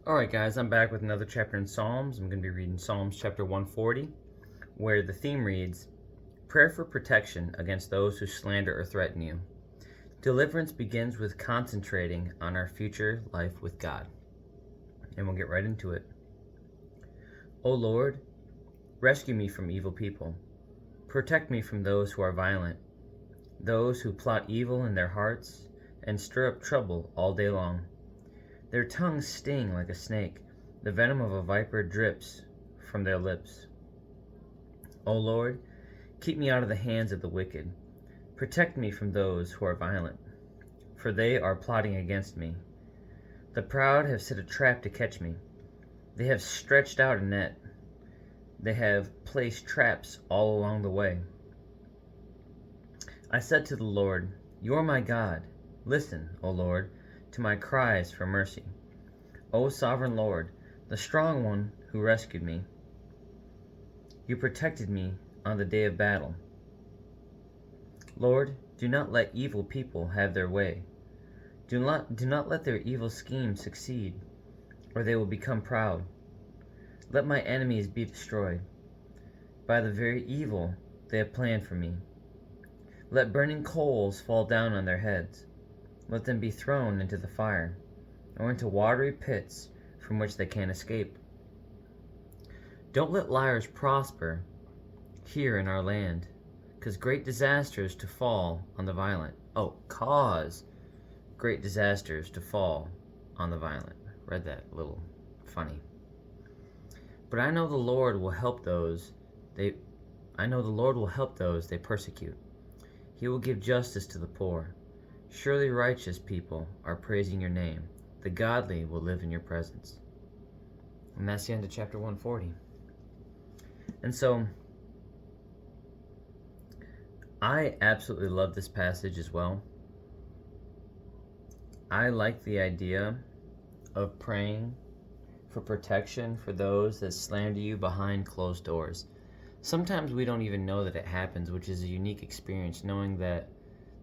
Alright guys, I'm back with another chapter in Psalms. I'm going to be reading Psalms chapter 140, where the theme reads, Prayer for protection against those who slander or threaten you. Deliverance begins with concentrating on our future life with God. And we'll get right into it. O Lord, rescue me from evil people. Protect me from those who are violent, those who plot evil in their hearts and stir up trouble all day long. Their tongues sting like a snake. The venom of a viper drips from their lips. O Lord, keep me out of the hands of the wicked. Protect me from those who are violent, for they are plotting against me. The proud have set a trap to catch me. They have stretched out a net. They have placed traps all along the way. I said to the Lord, You are my God. Listen, O Lord, to my cries for mercy. O sovereign Lord, the strong one who rescued me. You protected me on the day of battle. Lord, do not let evil people have their way. Do not let their evil schemes succeed, or they will become proud. Let my enemies be destroyed by the very evil they have planned for me. Let burning coals fall down on their heads. Let them be thrown into the fire, or into watery pits from which they can't escape. Don't let liars prosper here in our land, cause great disasters to fall on the violent. Cause great disasters to fall on the violent. Read that a little funny. But I know the Lord will help those they persecute. He will give justice to the poor. Surely righteous people are praising your name. The godly will live in your presence. And that's the end of chapter 140. And so, I absolutely love this passage as well. I like the idea of praying for protection for those that slander you behind closed doors. Sometimes we don't even know that it happens, which is a unique experience, knowing that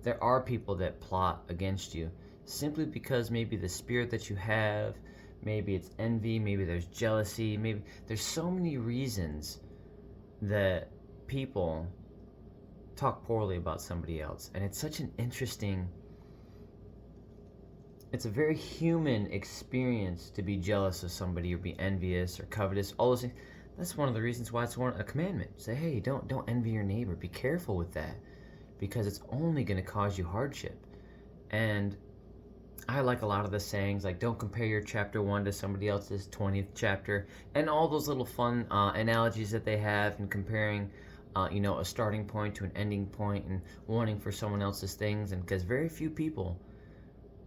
there are people that plot against you simply because maybe the spirit that you have, maybe it's envy, maybe there's jealousy, maybe there's so many reasons that people talk poorly about somebody else. And it's such an interesting, it's a very human experience to be jealous of somebody or be envious or covetous, all those things. That's one of the reasons why it's a commandment. Say, hey, don't envy your neighbor. Be careful with that, because it's only going to cause you hardship. And I like a lot of the sayings, like don't compare your chapter 1 to somebody else's 20th chapter, and all those little fun analogies that they have in comparing a starting point to an ending point and wanting for someone else's things. And because very few people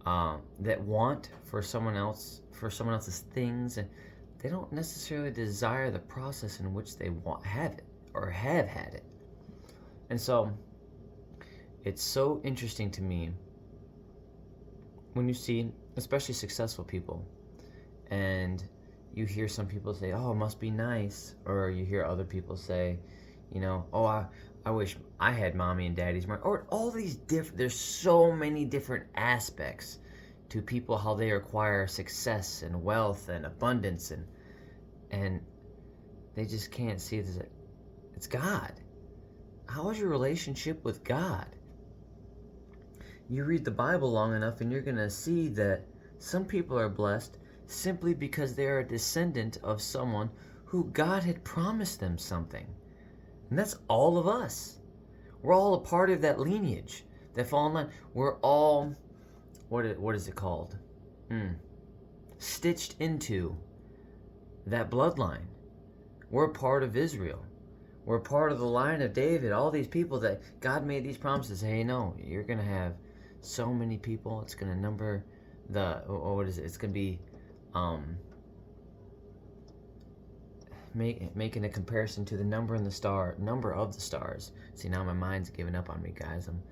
that want for someone else's things, and they don't necessarily desire the process in which they have it or have had it. And so it's so interesting to me when you see, especially successful people, and you hear some people say, oh, it must be nice, or you hear other people say, I wish I had mommy and daddy's money, or all these different, there's so many different aspects to people, how they acquire success and wealth and abundance, and they just can't see that it's God. How is your relationship with God? You read the Bible long enough and you're going to see that some people are blessed simply because they are a descendant of someone who God had promised them something. And that's all of us. We're all a part of that lineage, that fallen line. We're all, what is it called? Stitched into that bloodline. We're a part of Israel. We're part of the line of David. All these people that God made these promises. Hey, no, you're going to have so many people. It's going to number it's going to be making a comparison to the number of the stars. See, now my mind's giving up on me, guys. I'm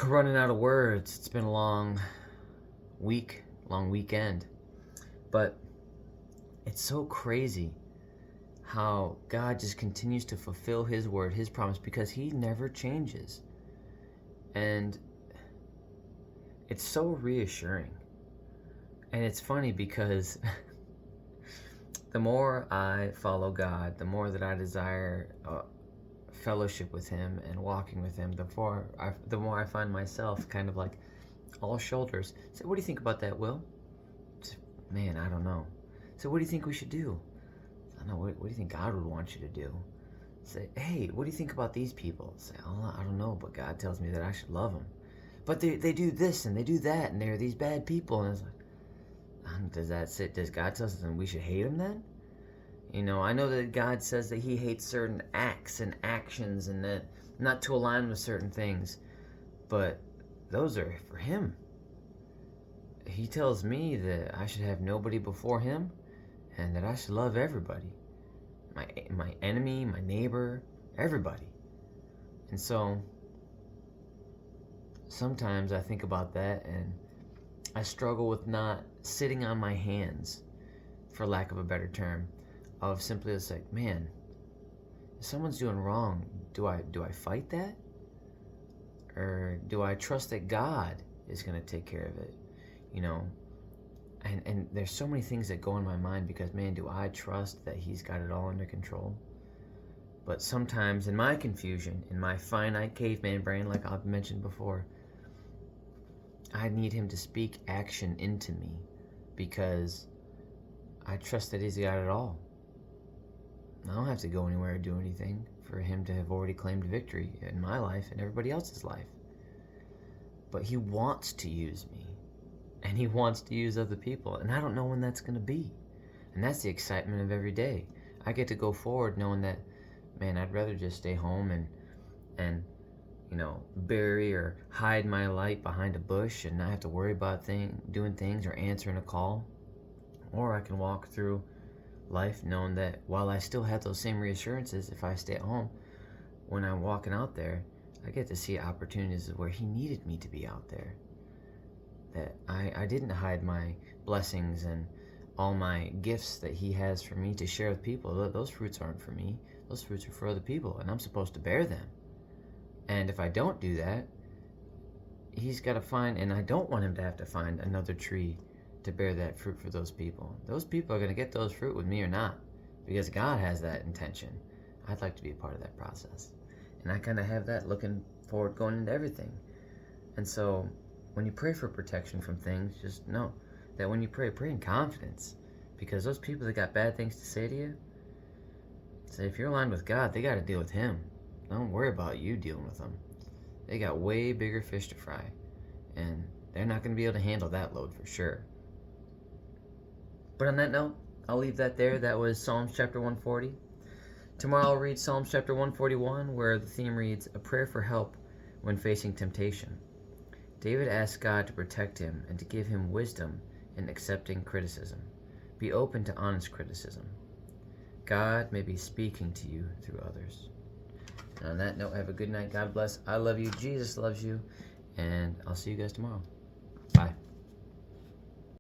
running out of words. It's been a long weekend. But it's so crazy how God just continues to fulfill his word, his promise, because he never changes. And it's so reassuring. And it's funny because the more I follow God, the more that I desire fellowship with Him and walking with Him, the more I find myself kind of like all shoulders. So, what do you think about that, Will? Man, I don't know. So, what do you think we should do? I don't know. What do you think God would want you to do? Say, hey, what do you think about these people? Say, oh, I don't know, but God tells me that I should love them. But they do this and they do that, and they're these bad people. And it's like, does God tell us that we should hate them then? You know, I know that God says that He hates certain acts and actions and that not to align with certain things, but those are for Him. He tells me that I should have nobody before Him and that I should love everybody. My enemy, my neighbor, everybody. And so sometimes I think about that and I struggle with not sitting on my hands, for lack of a better term, of simply just like, man, if someone's doing wrong, do I fight that? Or do I trust that God is going to take care of it? You know, and there's so many things that go in my mind because, man, do I trust that He's got it all under control? But sometimes in my confusion, in my finite caveman brain, like I've mentioned before, I need Him to speak action into me because I trust that He's got it all. I don't have to go anywhere or do anything for Him to have already claimed victory in my life and everybody else's life. But He wants to use me, and He wants to use other people, and I don't know when that's going to be. And that's the excitement of every day. I get to go forward knowing that, man, I'd rather just stay home and you know, bury or hide my light behind a bush and not have to worry about doing things or answering a call. Or I can walk through life knowing that while I still have those same reassurances, if I stay at home, when I'm walking out there, I get to see opportunities where He needed me to be out there. That I didn't hide my blessings and all my gifts that He has for me to share with people. Those fruits aren't for me. Those fruits are for other people, and I'm supposed to bear them. And if I don't do that, He's got to find, and I don't want Him to have to find another tree to bear that fruit for those people. Those people are going to get those fruit with me or not, because God has that intention. I'd like to be a part of that process. And I kind of have that looking forward going into everything. And so when you pray for protection from things, just know that when you pray in confidence, because those people that got bad things to say to you, say if you're aligned with God, they got to deal with Him. Don't worry about you dealing with them. They got way bigger fish to fry, and they're not going to be able to handle that load for sure. But on that note, I'll leave that there. That was Psalms chapter 140. Tomorrow I'll read Psalms chapter 141, where the theme reads, A Prayer for Help When Facing Temptation. David asks God to protect him and to give him wisdom in accepting criticism. Be open to honest criticism. God may be speaking to you through others. And on that note, have a good night. God bless. I love you. Jesus loves you. And I'll see you guys tomorrow.